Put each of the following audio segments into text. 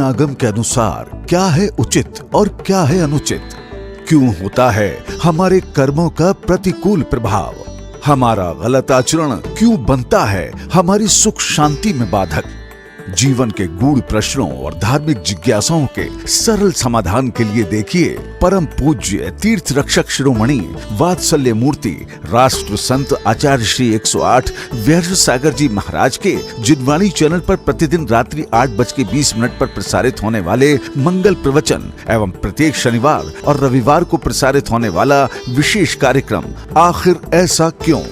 आगम के अनुसार क्या है उचित और क्या है अनुचित, क्यों होता है हमारे कर्मों का प्रतिकूल प्रभाव, हमारा गलत आचरण क्यों बनता है हमारी सुख शांति में बाधक। जीवन के गूढ़ प्रश्नों और धार्मिक जिज्ञासाओं के सरल समाधान के लिए देखिए परम पूज्य तीर्थ रक्षक शिरोमणि वात्सल्य मूर्ति राष्ट्र संत आचार्य श्री 108 व्यास सागर जी महाराज के जिनवाणी चैनल पर प्रतिदिन रात्रि 8:20 पर प्रसारित होने वाले मंगल प्रवचन एवं प्रत्येक शनिवार और रविवार को प्रसारित होने वाला विशेष कार्यक्रम आखिर ऐसा क्यों।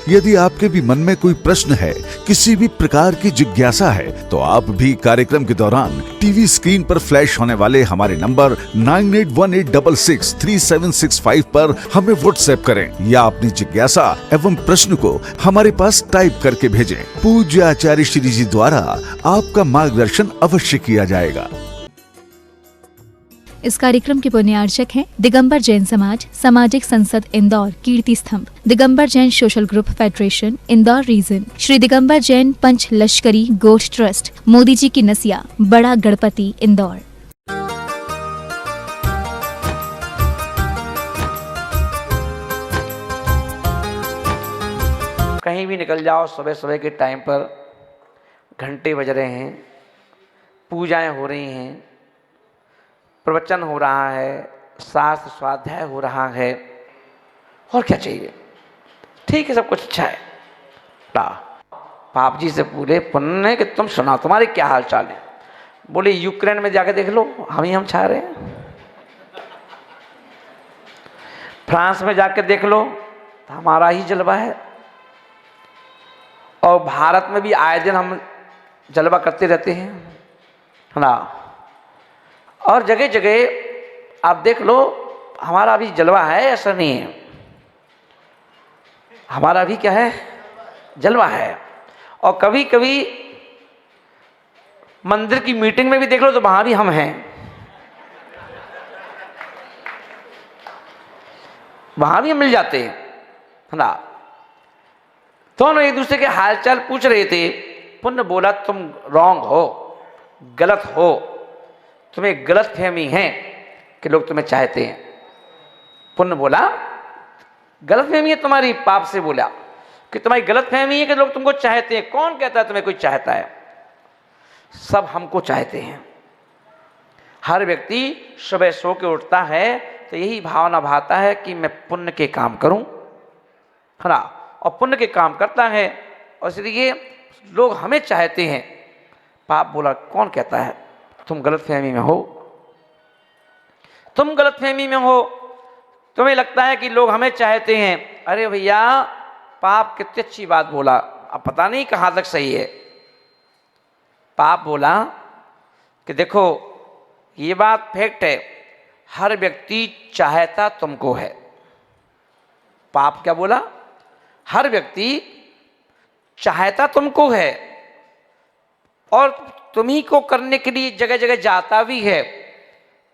यदि आपके भी मन में कोई प्रश्न है, किसी भी प्रकार की जिज्ञासा है, तो आप भी कार्यक्रम के दौरान टीवी स्क्रीन पर फ्लैश होने वाले हमारे नंबर 9818663765 पर हमें व्हाट्सएप करें या अपनी जिज्ञासा एवं प्रश्न को हमारे पास टाइप करके भेजें। पूज्य आचार्य श्री जी द्वारा आपका मार्गदर्शन अवश्य किया जाएगा। इस कार्यक्रम के पुण्यार्चक हैं दिगंबर जैन समाज, सामाजिक संसद Indore, Kirti Stambh, Digambar Jain social group federation Indore region, Shri Digambar Jain Panch Lashkari Goth trust, Modi ji की नसिया, बड़ा गणपति इंदौर। कहीं भी निकल जाओ, सुबह सुबह के टाइम पर घंटे बज रहे हैं, पूजाएं हो रही हैं, प्रवचन हो रहा है, शास्त्र स्वाध्याय हो रहा है, और क्या चाहिए। ठीक है, सब कुछ अच्छा है। पाप जी से पूरे पुण्य कि तुम सुनाओ तुम्हारे क्या हाल चाल है। बोले यूक्रेन में जाके देख लो, हम छा रहे हैं। फ्रांस में जाके देख लो तो हमारा ही जलवा है। और भारत में भी आए दिन हम जलवा करते रहते हैं, है ना। और जगह जगह आप देख लो हमारा भी जलवा है, ऐसा नहीं है। हमारा भी क्या है, जलवा है। और कभी कभी मंदिर की मीटिंग में भी देख लो तो वहां भी हम हैं, वहां भी हम मिल जाते हैं, है ना। दोनों एक दूसरे के हालचाल पूछ रहे थे। पुण्य बोला तुम रॉन्ग हो, गलत हो, तुम्हें गलत फहमी है कि लोग तुम्हें चाहते हैं। पुण्य बोला गलत फहमी है तुम्हारी, पाप से बोला कि तुम्हारी गलत फहमी है कि लोग तुमको चाहते हैं। कौन कहता है तुम्हें कोई चाहता है? सब हमको चाहते हैं। हर व्यक्ति सुबह सो के उठता है तो यही भावना भाता है कि मैं पुण्य के काम करूं, है ना, और पुण्य के काम करता है और इसलिए लोग हमें चाहते हैं। पाप बोला कौन कहता है तुम गलतफहमी में हो, तुम गलतफहमी में हो, तुम्हें लगता है कि लोग हमें चाहते हैं। अरे भैया, पाप कितनी अच्छी बात बोला, अब पता नहीं कहां तक सही है। पाप बोला कि देखो ये बात फैक्ट है, हर व्यक्ति चाहता तुमको है। पाप क्या बोला? हर व्यक्ति चाहता तुमको है और तुम्ही को करने के लिए जगह जगह जाता भी है।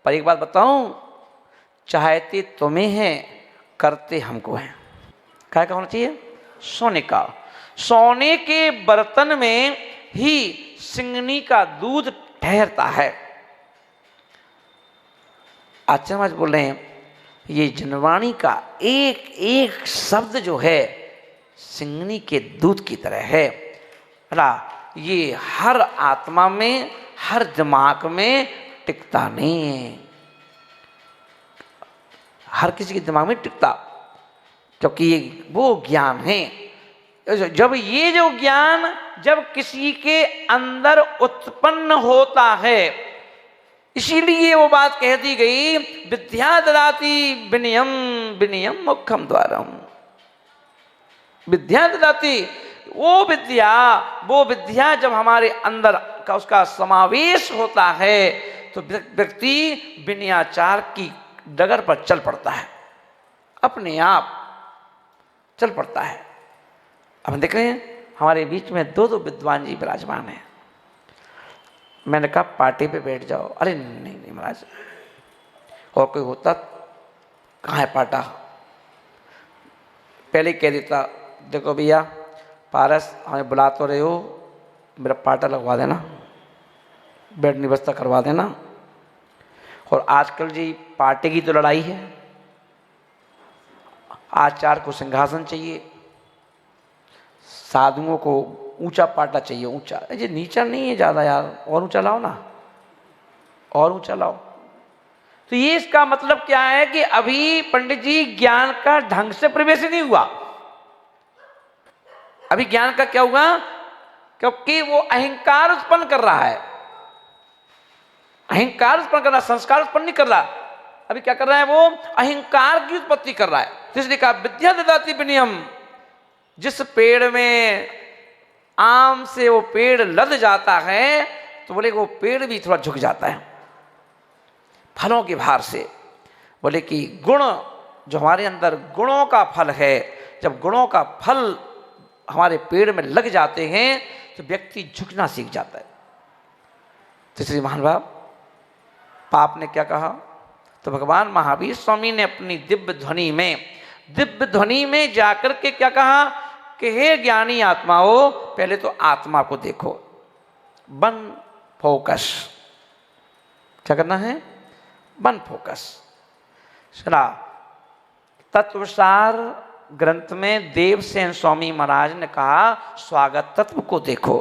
पर एक बात बताऊं, चाहते तुम्हें हैं, करते हमको हैं। क्या होना चाहिए? सोने का। सोने के बर्तन में ही सिंगनी का दूध ठहरता है। आचार्य महाराज बोल रहे हैं ये जनवाणी का एक एक शब्द जो है सिंगनी के दूध की तरह है। ये हर आत्मा में, हर दिमाग में टिकता नहीं है, हर किसी के दिमाग में टिकता, क्योंकि ये वो ज्ञान है। जब ये जो ज्ञान जब किसी के अंदर उत्पन्न होता है, इसीलिए वो बात कह दी गई, विद्या ददाति विनयम विनयम मुखम द्वारम। विद्या ददाति, वो विद्या जब हमारे अंदर का उसका समावेश होता है तो व्यक्ति विनयाचार की डगर पर चल पड़ता है, अपने आप चल पड़ता है। अब हम देख रहे हैं हमारे बीच में दो विद्वान जी विराजमान हैं। मैंने कहा पार्टी पे बैठ जाओ। अरे नहीं नहीं महाराज, और कोई होता कहाँ है पाटा, पहले कह देता देखो भैया पारस हमें बुला तो रहे हो, मेरा पाटा लगवा देना। बेड व्यवस्था करवा देना। और आजकल जी पार्टी की तो लड़ाई है, आचार्य को सिंहासन चाहिए, साधुओं को ऊंचा पाटा चाहिए, ऊंचा। अरे नीचा नहीं है ज़्यादा यार, और ऊंचा लाओ ना, और ऊंचा लाओ। तो ये इसका मतलब क्या है कि अभी पंडित जी ज्ञान का ढंग से प्रवेश नहीं हुआ। अभी ज्ञान का क्या हुआ? क्योंकि वो अहंकार उत्पन्न कर रहा है, अहंकार उत्पन्न कर रहा है, संस्कार उत्पन्न नहीं कर रहा। अभी क्या कर रहा है? वो अहंकार की उत्पत्ति कर रहा है। तो इसलिए कहा विद्या ददाति विनयम। जिस पेड़ में आम से वो पेड़ लद जाता है तो बोले वो पेड़ भी थोड़ा झुक जाता है फलों के भार से। बोले कि गुण जो हमारे अंदर गुणों का फल है, जब गुणों का फल हमारे पेड़ में लग जाते हैं तो व्यक्ति झुकना सीख जाता है। तो श्री महानुभाव, पाप ने क्या कहा? तो भगवान महावीर स्वामी ने अपनी दिव्य ध्वनि में जाकर के क्या कहा कि हे ज्ञानी आत्माओं, पहले तो आत्मा को देखो, वन फोकस। क्या करना है? One focus. सुना तत्वसार ग्रंथ में देवसेन स्वामी महाराज ने कहा स्वागत तत्व को देखो।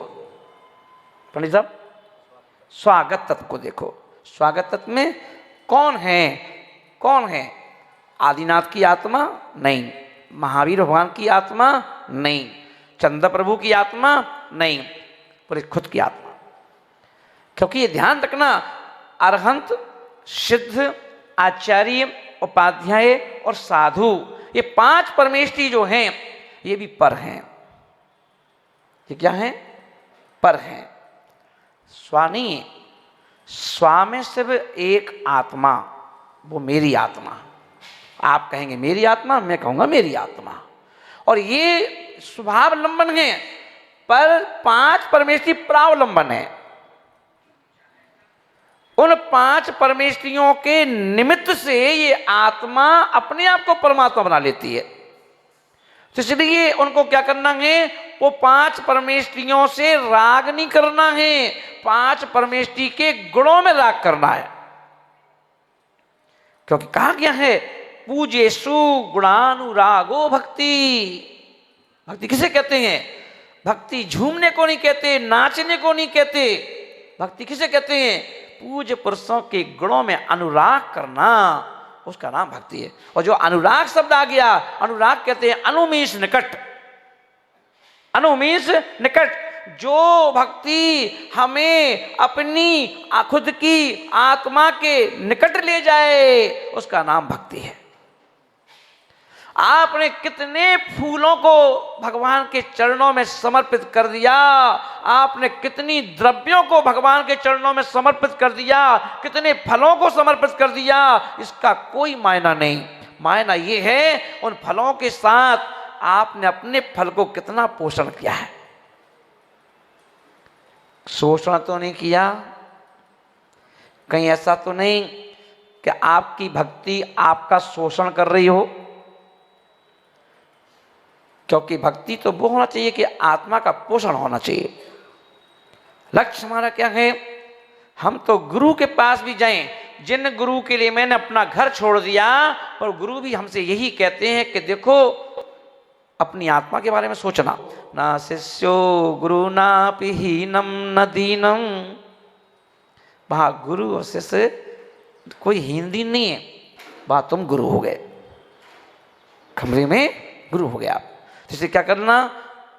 पंडित साहब, स्वागत तत्व को देखो। स्वागत तत्व में कौन है? कौन है? आदिनाथ की आत्मा नहीं, महावीर भगवान की आत्मा नहीं, चंद्र प्रभु की आत्मा नहीं, पूरे खुद की आत्मा। क्योंकि ये ध्यान रखना, अरहंत, सिद्ध, आचार्य, उपाध्याय और साधु, ये 5 परमेष्ठी जो हैं ये भी पर हैं। ये क्या है? पर हैं। स्वानी स्वा में सिर्फ एक आत्मा, वो मेरी आत्मा। आप कहेंगे मेरी आत्मा, मैं कहूंगा मेरी आत्मा। और ये स्वभावलंबन है, पर 5 परमेष्ठी प्रावलंबन है। उन 5 परमेष्ठियों के निमित्त से ये आत्मा अपने आप को परमात्मा बना लेती है। तो इसलिए उनको क्या करना है? वो 5 परमेष्ठियों से राग नहीं करना है, 5 परमेष्ठी के गुणों में राग करना है। क्योंकि कहा गया है पूजेषु गुणानुरागो भक्ति। भक्ति किसे कहते हैं? भक्ति झूमने को नहीं कहते, नाचने को नहीं कहते। भक्ति किसे कहते हैं? पूज्य पुरुषों के गुणों में अनुराग करना, उसका नाम भक्ति है। और जो अनुराग शब्द आ गया, अनुराग कहते हैं अनुमीश निकट। अनुमीश निकट, जो भक्ति हमें अपनी खुद की आत्मा के निकट ले जाए, उसका नाम भक्ति है। आपने कितने फूलों को भगवान के चरणों में समर्पित कर दिया, आपने कितनी द्रव्यों को भगवान के चरणों में समर्पित कर दिया, कितने फलों को समर्पित कर दिया, इसका कोई मायना नहीं। मायना ये है उन फलों के साथ आपने अपने फल को कितना पोषण किया है। शोषण तो नहीं किया, कहीं ऐसा तो नहीं कि आपकी भक्ति आपका शोषण कर रही हो। क्योंकि भक्ति तो वो होना चाहिए कि आत्मा का पोषण होना चाहिए। लक्ष्य हमारा क्या है? हम तो गुरु के पास भी जाएं, जिन गुरु के लिए मैंने अपना घर छोड़ दिया, पर गुरु भी हमसे यही कहते हैं कि देखो अपनी आत्मा के बारे में सोचना। ना शिष्यो गुरु नापि हीनम न दीनम। वहां गुरु और शिष्य कोई हीन दीन नहीं है, वहां तुम गुरु हो गए, कमरे में गुरु हो गए आप। इसलिए क्या करना,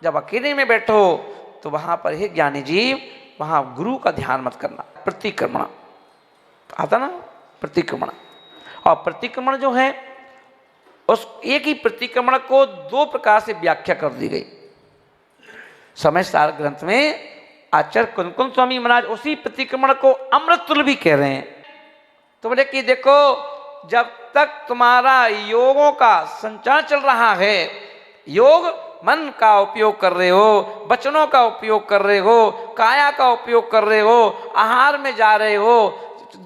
जब अकेले में बैठो तो वहां पर हे ज्ञानी जीव, वहां गुरु का ध्यान मत करना। प्रतिक्रमण आता ना, प्रतिक्रमण। और प्रतिक्रमण जो है उस एक ही प्रतिक्रमण को 2 प्रकार से व्याख्या कर दी गई। समय सार ग्रंथ में आचार्य कुंकुम स्वामी महाराज उसी प्रतिक्रमण को अमृत तुल्य भी कह रहे हैं। तो बोले कि देखो, जब तक तुम्हारा योगों का संचार चल रहा है, योग मन का उपयोग कर रहे हो, वचनों का उपयोग कर रहे हो, काया का उपयोग कर रहे हो, आहार में जा रहे हो,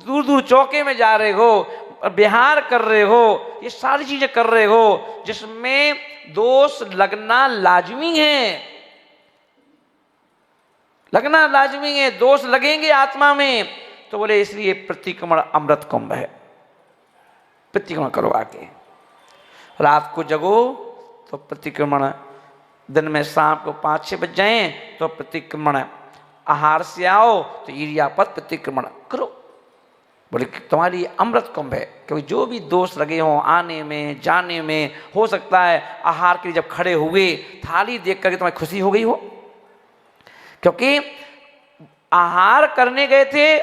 दूर दूर चौके में जा रहे हो, विहार कर रहे हो, ये सारी चीजें कर रहे हो जिसमें दोष लगना लाजमी है। लगना लाजमी है, दोष लगेंगे आत्मा में। तो बोले इसलिए प्रतिक्रमण अमृत कुंभ है, प्रतिक्रमण करो आके। रात को जगो तो प्रतिक्रमण, दिन में शाम को 5-6 बज जाए तो प्रतिक्रमण, आहार से आओ तो ईर्ष्यापद प्रतिक्रमण करो। बोले तुम्हारे लिए अमृत कुंभ है, क्योंकि जो भी दोष लगे हों आने में जाने में, हो सकता है आहार के लिए जब खड़े हुए थाली देख करके तुम्हें खुशी हो गई हो, क्योंकि आहार करने गए थे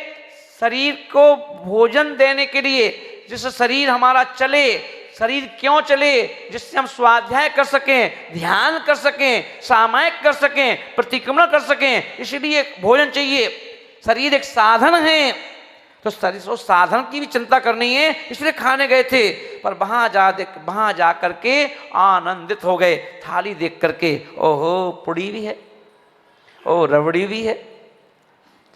शरीर को भोजन देने के लिए, जिससे शरीर हमारा चले। शरीर क्यों चले? जिससे हम स्वाध्याय कर सकें, ध्यान कर सकें, सामायिक कर सकें, प्रतिक्रमण कर सकें, इसलिए भोजन चाहिए। शरीर एक साधन है, तो शरीर को साधन की भी चिंता करनी है, इसलिए खाने गए थे। पर वहां जा करके आनंदित हो गए थाली देख करके, ओहो पुड़ी भी है, ओ रबड़ी भी है।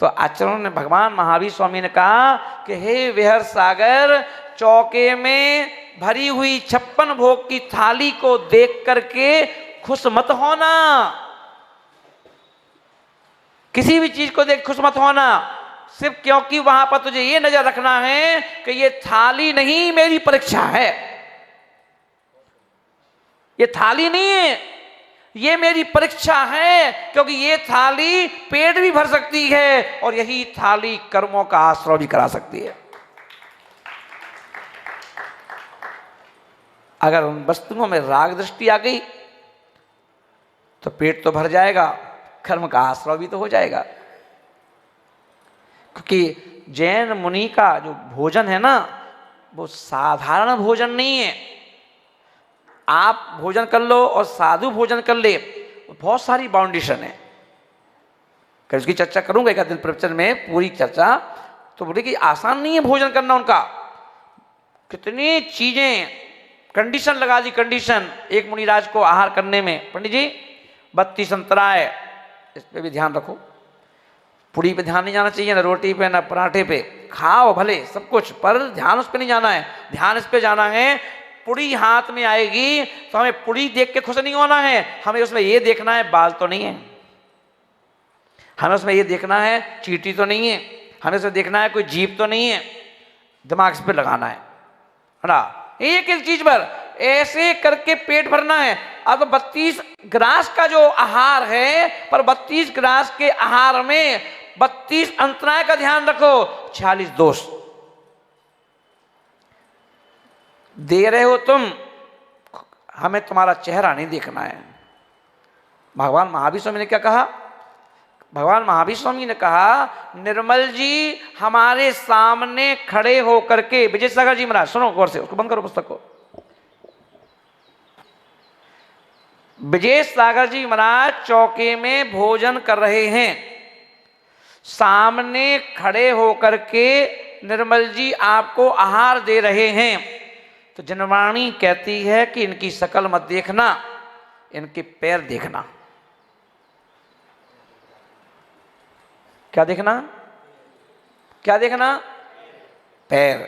तो आचरण ने भगवान महावीर स्वामी ने कहा कि हे विहर सागर, चौके में भरी हुई 56 भोग की थाली को देख करके खुश मत होना। किसी भी चीज को देख खुश मत होना, सिर्फ क्योंकि वहां पर तुझे ये नजर रखना है कि ये थाली नहीं मेरी परीक्षा है, ये थाली नहीं है, ये मेरी परीक्षा है। क्योंकि ये थाली पेट भी भर सकती है और यही थाली कर्मों का आश्रय भी करा सकती है। अगर उन वस्तुओं में राग दृष्टि आ गई तो पेट तो भर जाएगा, कर्म का आश्रय भी तो हो जाएगा। क्योंकि जैन मुनि का जो भोजन है ना, वो साधारण भोजन नहीं है। आप भोजन कर लो और साधु भोजन कर ले, बहुत सारी बाउंडेशन है। कल उसकी चर्चा करूंगा एक दिन प्रवचन में, पूरी चर्चा। तो बोले कि आसान नहीं है भोजन करना उनका, कितनी चीजें कंडीशन लगा दी। कंडीशन एक मुनिराज को आहार करने में, पंडित जी 32 संतरा है, इस पे भी ध्यान रखो। पूड़ी पे ध्यान नहीं जाना चाहिए, ना रोटी पे ना पराठे पे। खाओ भले सब कुछ, पर ध्यान उस पे नहीं जाना है, ध्यान इस पे जाना है। पुड़ी हाथ में आएगी तो हमें पुड़ी देख के खुश नहीं होना है, हमें उसमें ये देखना है बाल तो नहीं है, हमें उसमें ये देखना है चींटी तो नहीं है, हमें उसमें देखना है कोई जीभ तो नहीं है। दिमाग इस पे लगाना है ना, एक एक चीज पर ऐसे करके पेट भरना है। अब 32 ग्रास का जो आहार है, पर 32 ग्रास के आहार में 32 अंतराय का ध्यान रखो, 46 दोष दे रहे हो तुम, हमें तुम्हारा चेहरा नहीं देखना है। भगवान महावीर स्वामी ने क्या कहा? भगवान महावीर स्वामी ने कहा, निर्मल जी हमारे सामने खड़े होकर के, विजय सागर जी महाराज सुनो गौर से, उसको बंद करो पुस्तक को। विजय सागर जी महाराज चौके में भोजन कर रहे हैं, सामने खड़े होकर के निर्मल जी आपको आहार दे रहे हैं। तो जनवाणी कहती है कि इनकी शकल मत देखना, इनके पैर देखना। क्या देखना? क्या देखना? पैर।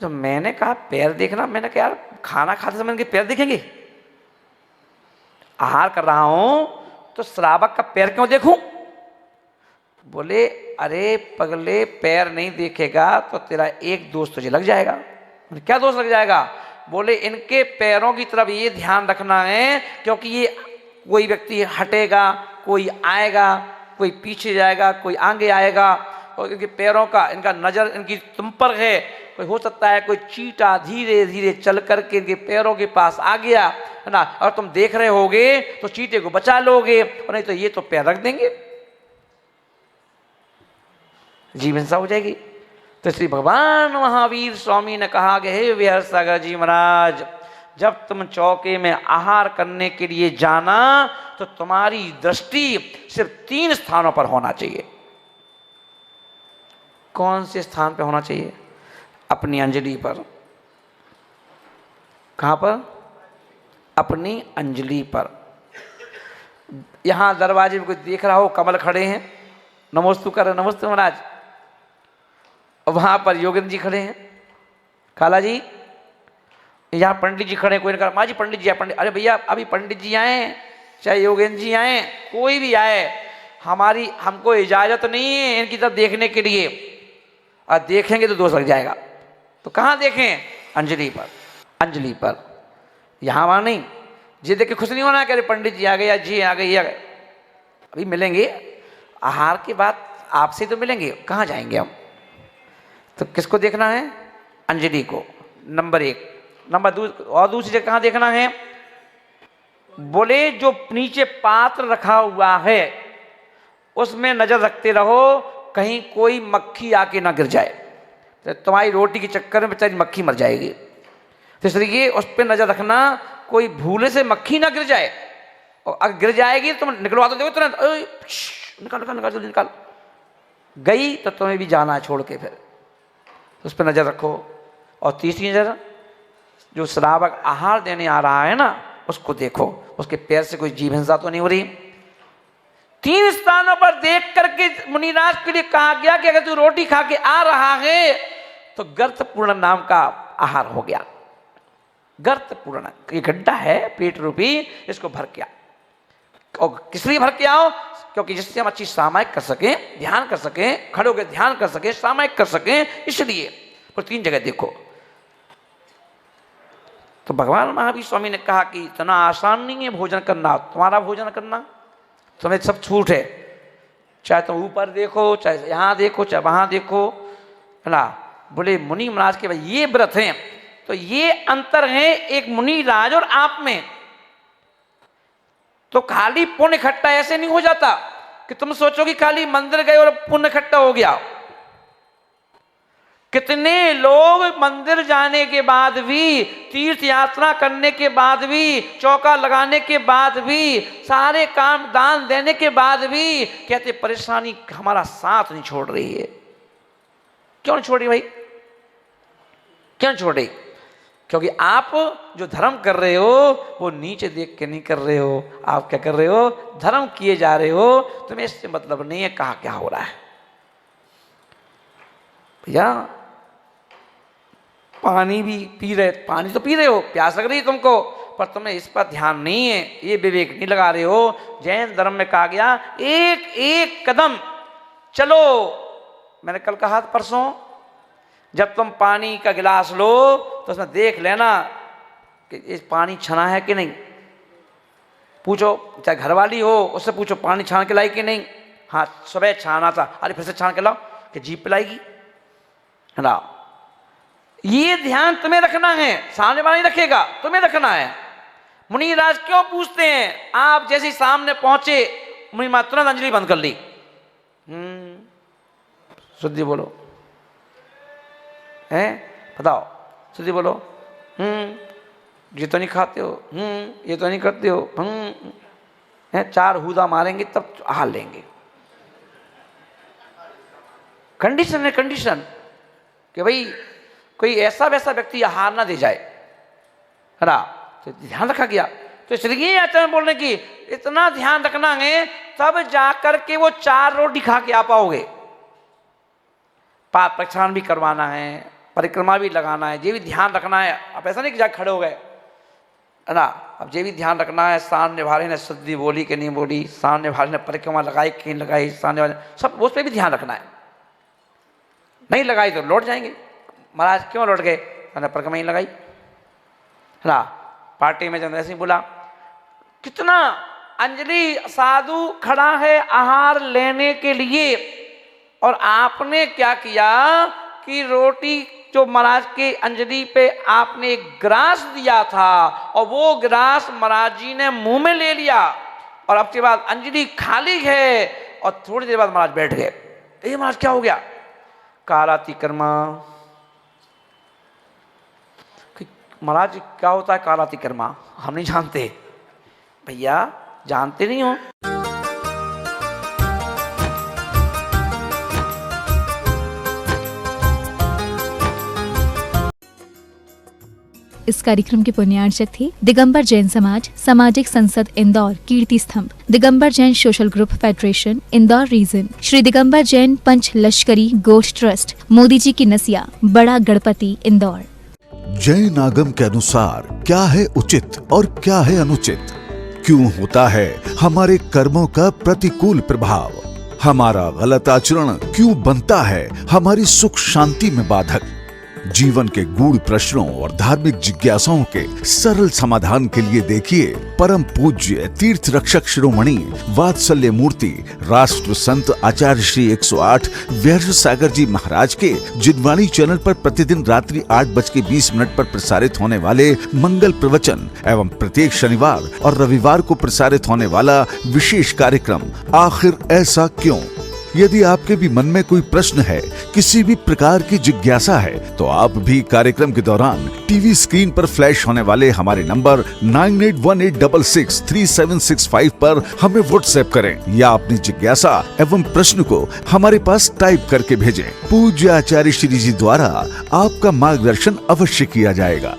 तो मैंने कहा पैर देखना, मैंने कहा यार खाना खाते समय इनके पैर देखेंगे? आहार कर रहा हूं तो श्रावक का पैर क्यों देखूं? बोले अरे पगले, पैर नहीं देखेगा तो तेरा एक दोष तुझे लग जाएगा। क्या दोष लग जाएगा? बोले इनके पैरों की तरफ ये ध्यान रखना है, क्योंकि ये कोई व्यक्ति हटेगा, कोई आएगा, कोई पीछे जाएगा, कोई आगे आएगा, और इनके पैरों का, इनका नजर इनकी तुम पर है। कोई हो सकता है कोई चींटा धीरे धीरे चल करके इनके पैरों के पास आ गया है ना, और तुम देख रहे होगे तो चींटे को बचा लोगे, और नहीं तो ये तो पैर रख देंगे, जीव हिंसा हो जाएगी। तो श्री भगवान महावीर स्वामी ने कहा कि हे विहर सागर जी महाराज, जब तुम चौके में आहार करने के लिए जाना तो तुम्हारी दृष्टि सिर्फ 3 स्थानों पर होना चाहिए। कौन से स्थान पर होना चाहिए? अपनी अंजलि पर। कहां पर? अपनी अंजलि पर। यहां दरवाजे में कोई देख रहा हो, कमल खड़े हैं, नमोस्तु कर, नमस्ते महाराज। वहां पर योगेंद्र जी खड़े हैं, काला जी, यहाँ पंडित जी खड़े हैं, कोई ने कहा माँ जी पंडित जी आए, पंडित, अरे भैया अभी पंडित जी आए, चाहे योगेंद्र जी आए, कोई भी आए, हमको इजाजत नहीं है इनकी तरफ देखने के लिए, और देखेंगे तो दोष लग जाएगा। तो कहाँ देखें? अंजलि पर, अंजलि पर, यहाँ वहाँ नहीं। जी देख के खुश नहीं होना कि अरे पंडित जी आ गए या जी आ गई, अभी मिलेंगे आहार के बाद आपसे तो मिलेंगे, कहाँ जाएंगे हम? तो किसको देखना है? अंजलि को, नंबर 1। नंबर 2 और दूसरी जगह कहाँ देखना है? बोले जो नीचे पात्र रखा हुआ है उसमें नजर रखते रहो, कहीं कोई मक्खी आके ना गिर जाए, तो तुम्हारी रोटी के चक्कर में बेचारी मक्खी मर जाएगी। तो इसलिए उस पर नजर रखना, कोई भूले से मक्खी ना गिर जाए, और अगर गिर जाएगी तो तुम निकलवा दो, देखो तुरंत निकाल निकाल निकाल जल्दी निकाल, गई तो तुम्हें भी जाना है छोड़ के, फिर उस पर नजर रखो। और तीसरी नजर, जो श्रावक आहार देने आ रहा है ना उसको देखो, उसके पैर से कोई जीव हिंसा तो नहीं हो रही। 3 स्थानों पर देख करके मुनिराज के लिए कहा गया कि अगर तू रोटी खा के आ रहा है तो गर्त पूर्ण नाम का आहार हो गया। गर्त पूर्ण, ये गड्ढा है पेट रूपी, इसको भर के आओ। और किस लिए भर के आओ? क्योंकि जिससे हम अच्छी सामायिक कर सके, ध्यान कर सके, खड़े होकर ध्यान कर सके, सामायिक कर सके, इसलिए। और 3 जगह देखो। तो भगवान महावीर स्वामी ने कहा कि इतना आसान नहीं है भोजन करना, तुम्हारा भोजन करना, तुम्हें सब छूट है, चाहे तुम ऊपर देखो, चाहे यहाँ देखो, चाहे वहाँ देखो, है ना। बोले मुनि महाराज के भाई ये व्रत हैं, तो ये अंतर है एक मुनि राज और आप में। तो खाली पुण्य इकट्ठा ऐसे नहीं हो जाता कि तुम सोचो कि खाली मंदिर गए और पुण्य इकट्ठा हो गया। कितने लोग मंदिर जाने के बाद भी, तीर्थ यात्रा करने के बाद भी, चौका लगाने के बाद भी, सारे काम दान देने के बाद भी कहते परेशानी हमारा साथ नहीं छोड़ रही है। क्यों नहीं छोड़ रही भाई? क्यों नहीं छोड़ रही? क्योंकि आप जो धर्म कर रहे हो वो नीचे देख के नहीं कर रहे हो, आप क्या कर रहे हो? धर्म किए जा रहे हो। तुम्हें इससे मतलब नहीं है कहाँ क्या हो रहा है। भैया पानी भी पी रहे, पानी तो पी रहे हो, प्यास लग रही है तुमको, पर तुम्हें इस पर ध्यान नहीं है, ये विवेक नहीं लगा रहे हो। जैन धर्म में कहा गया एक एक कदम चलो। मैंने कल कहा परसों, जब तुम पानी का गिलास लो तो उसमें देख लेना कि इस पानी छना है कि नहीं। पूछो, चाहे घरवाली हो उससे पूछो पानी छान के लाई कि नहीं। हाँ सुबह छाना था, अरे फिर से छान के लाओ कि जीप पिलाएगी, है ना। ये ध्यान तुम्हें रखना है, सामने वाला नहीं रखेगा, तुम्हें रखना है। मुनि राज क्यों पूछते हैं? आप जैसे सामने पहुंचे मुनि महाराज तुरंत अंजलि बंद कर ली। शुद्धि बोलो, हैं बताओ, शुद्धि बोलो। ये तो नहीं खाते हो, ये तो नहीं करते हो, हैं 4 हूदा मारेंगे तब हाल लेंगे। कंडीशन है, कंडीशन कि भाई कोई ऐसा वैसा व्यक्ति आहार ना दे जाए, है ना। तो ध्यान रखा गया। तो इसलिए आचार्य बोल रहे कि इतना ध्यान रखना है तब जाकर के वो 4 रोटी खा के आ पाओगे। पाप प्रक्षालन भी करवाना है, परिक्रमा भी लगाना है, ये भी ध्यान रखना है। अब ऐसा नहीं कि जाके खड़े हो गए, है ना। अब ये भी ध्यान रखना है सामने वाले ने शुद्धि बोली कि नहीं बोली, सामने वाले ने परिक्रमा लगाई कि नहीं लगाई, सामने वाले सब उस पर भी ध्यान रखना है। नहीं लगाई तो लौट जाएंगे। महाराज क्यों लौट गए? मैंने परिक्रमा ही लगाई, है ना। पार्टी में जब ऐसे ही बोला, कितना अंजलि साधु खड़ा है आहार लेने के लिए, और आपने क्या किया कि रोटी जो महाराज के अंजलि पे आपने एक ग्रास दिया था और वो ग्रास महाराज जी ने मुंह में ले लिया, और अब के बाद अंजलि खाली है, और थोड़ी देर बाद महाराज बैठ गए। ये महाराज क्या हो गया? कालातिकर्मा। महाराज क्या होता है कालातिकर्मा? हम नहीं जानते भैया, जानते नहीं हो। इस कार्यक्रम के पुण्यार्चक थे दिगंबर जैन समाज, सामाजिक संसद Indore, Kirti Stambh, Digambar Jain social group federation Indore region, Shri Digambar Jain Panch Lashkari Goth trust, Modi ji की नसिया, बड़ा गणपति इंदौर। जैन आगम के अनुसार क्या है उचित और क्या है अनुचित? क्यों होता है हमारे कर्मों का प्रतिकूल प्रभाव? हमारा गलत आचरण क्यों बनता है हमारी सुख शांति में बाधक? जीवन के गूढ़ प्रश्नों और धार्मिक जिज्ञासाओं के सरल समाधान के लिए देखिए परम पूज्य तीर्थ रक्षक शिरोमणि वात्सल्य मूर्ति राष्ट्र संत आचार्य श्री 108 व्यास सागर जी महाराज के जिनवाणी चैनल पर प्रतिदिन रात्रि 8:20 पर प्रसारित होने वाले मंगल प्रवचन एवं प्रत्येक शनिवार और रविवार को प्रसारित होने वाला विशेष कार्यक्रम आखिर ऐसा क्यों? यदि आपके भी मन में कोई प्रश्न है, किसी भी प्रकार की जिज्ञासा है, तो आप भी कार्यक्रम के दौरान टीवी स्क्रीन पर फ्लैश होने वाले हमारे नंबर 9818663765 पर हमें व्हाट्सएप करें या अपनी जिज्ञासा एवं प्रश्न को हमारे पास टाइप करके भेजें। पूज्य आचार्य श्री जी द्वारा आपका मार्गदर्शन अवश्य किया जाएगा।